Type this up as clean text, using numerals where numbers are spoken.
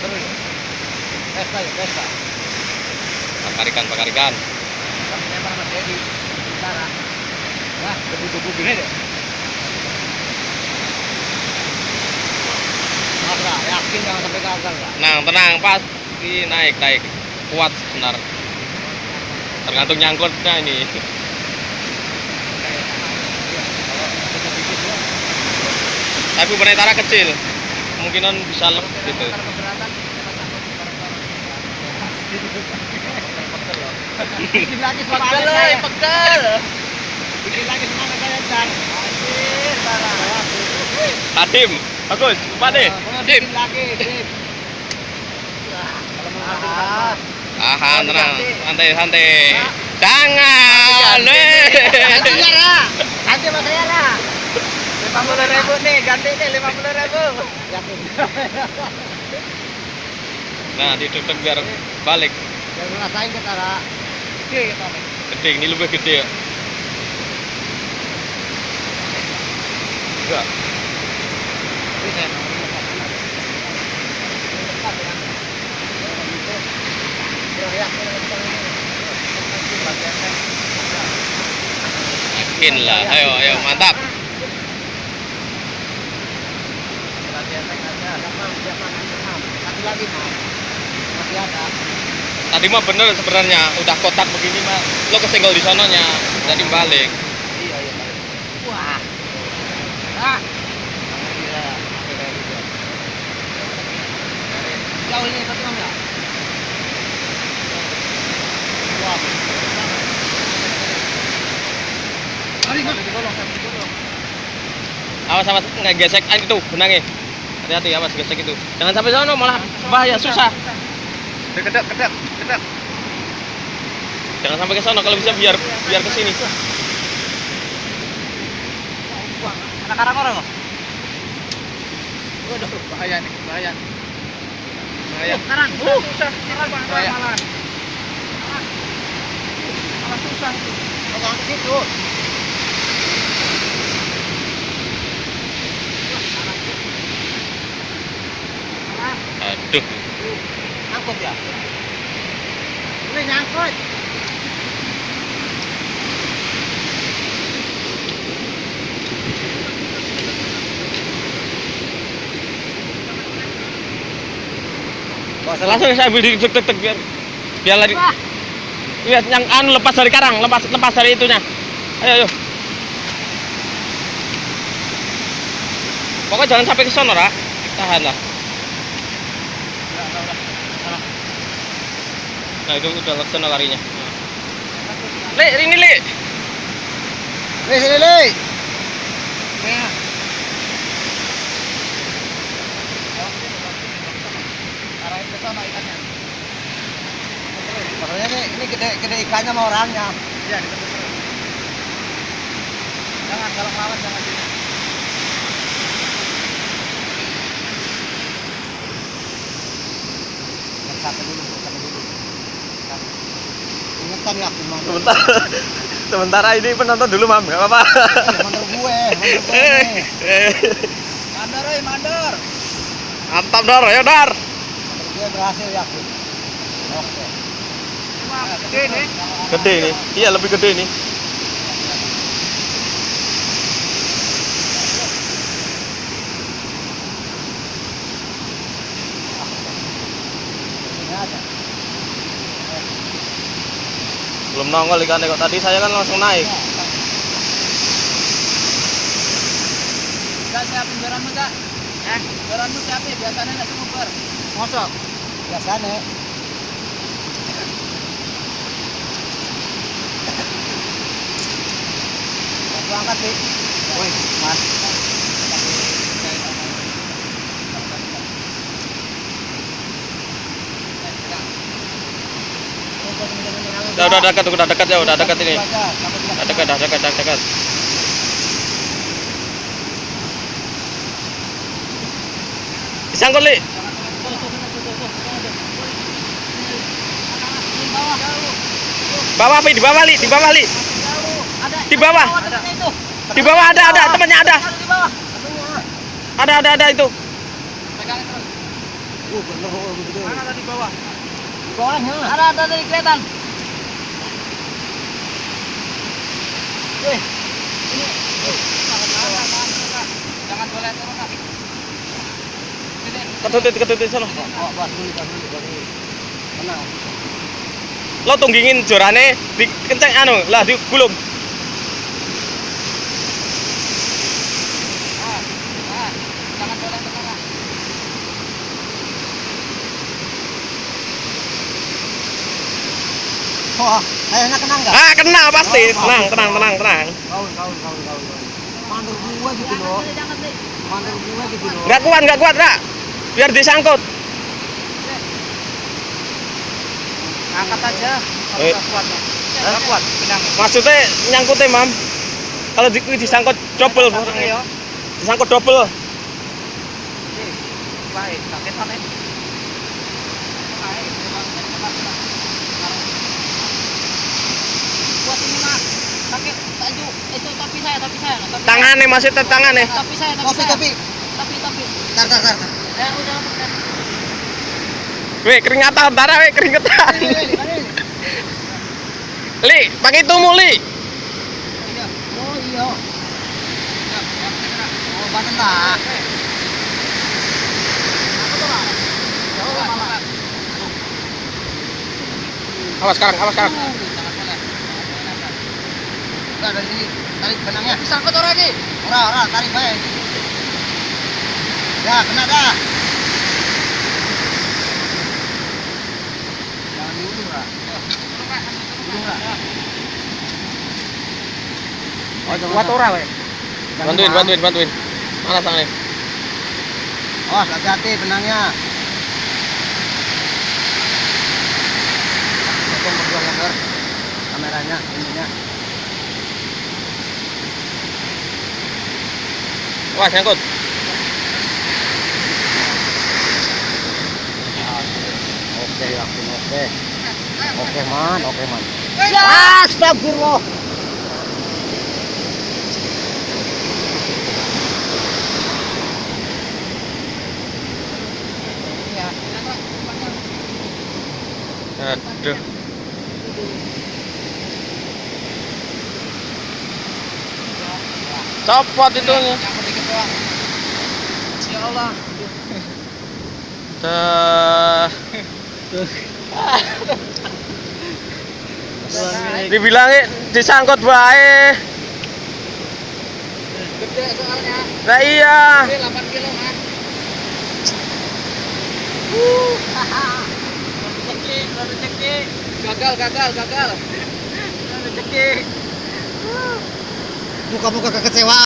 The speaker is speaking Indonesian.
terus. Pesta ya, pesta. Bakar ikan. Kami lempar sama Dedi. Utara. Nah, debu-debu gini deh. Masa, yakin jangan sampai gagal lah. Tenang, pasti naik. Kuat benar. Tergantung nyangkutnya ini. Tapi penetara kecil, kemungkinan bisa lebih gitu. Bikin lagi semangat saya. Pegel. Bikin lagi semangat saya, Dan. Anjir, parah. Adim, bagus, lupa deh. Bikin lagi, Dim. Kalau menang Tahan, tenang, santai. Jangan, ganti lah. Ganti sama saya lah. 50.000 nih, ganti nih 50.000. Yakin. Nah, ditutup biar balik. Biar ngerasain kita lah. Gede kita nih. Gede, ini lebih gede ya. Enggak. Yakin lah, ayo, mantap. Lagi masih ada. Tadi mah bener sebenarnya, udah kotak begini mah, lo kesenggol di sononya, jadi balik. Iya. Wah. Ah. Iya. Jauh ini satu enggak? Wah. Mari, digolong. Awas nggak gesek itu benangnya. Hati-hati, awas gesek itu. Jangan sampai sono malah bahaya, susah. Kedap. Jangan sampai ke sono, kalau bisa biar ke sini. Anak karang orang kok. Waduh, bahaya nih, bahaya. Karang. Susah. Bahaya. Malah susah itu. Jangan ke situ. Aduh. Nyangkut ya? Ini nyangkut. Langsung saya ambil di tek biar lari. Lihat yang lepas dari karang, lepas dari itunya. Ayo. Pokoknya jangan sampai ke sono, Ra. Tahan lah. Nah, itu udah ke sono larinya. Le, ini Le. Le, sini Le. Ya. Arahin ke sana ikannya. Makanya ini gede ikannya sama orangnya. Iya, ditutup terus. Jangan kalau melawan jangan sini. Satu dulu. Ingetan ya aku mana. Sementara ini penonton dulu, Mam. Enggak apa-apa. Mandor gue. Mandor. Mantap, Dor. Ayo, Dor. Gue berhasil ya aku. Oke. Gede nih. Gede nih. Iya, lebih gede nih. Belum nongol ikannya kok, tadi saya kan langsung naik. Enggak siapin beranmu enggak? Beranmu siapin, biasanya enggak sumber. Mosok? Biasanya. Aku angkat nih. Woi, Mas. Udah dekat ya, udah dekat ini. Udah dekat. Sangkut, Li. Bawah, Pi, di bawah, Li. Di bawah ada, temannya ada. Ada itu. Pegangin terus. bener begitu. Mana tadi bawah? Di bawahnya. Ada tadi kelihatan. Wih, Jangan boleh turun Kak. Ketutit sono. bas dulu. Tenang. Lo tunggingin jorane dikenceng anu lah digulung. Jangan boleh turun Kak. Wah, kayaknya kena enggak? Ah, kena pasti. Oh, Tenang. Gaul. Mandor gua gitu loh. Jangan deh. Mandor gua gitu loh. Enggak kuat, Ra. Biar disangkut. Angkat aja. Kalau Eh. nggak kuat. Nggak kuat. Pinang. Maksudnya nyangkutnya, Mam. Kalau disangkut double, Ya. disangkut double. Baik, sakit mana? Kuat ini Mas. Sakit. Taju. Itu topi saya. Tangannya masih tangannya. Topi saya. Tapi. Tapi. Tar. Ya udah. Weh, keringatan, Tara, weh, keringetan. Li, pakai tumu, Li. Oh iya. Oh, badan lah. Awas sekarang. Udah dari sini. Tarik benangnya. Sangkut orang lagi. Ora, tarik baik. Ya, kena dah. Jangan diulung, Ra. Ulung, Ra. Oh, Kuat ora, weh. Bantuin. Mana tangannya? Oh, hati-hati benangnya. Potong berdua gambar. Kameranya, ininya. Wah, nyangkut. Oke, yakin oke. Oke, man. Astagfirullah. Aduh. Copot itunya. Yang dikit doang. Ya Allah. Dah. Dibilangin disangkut bae. Gede soalnya. Lah iya. Ini 8 kilo Mas. Rezeki. Gagal. Rezeki. Muka-muka kekecewaan.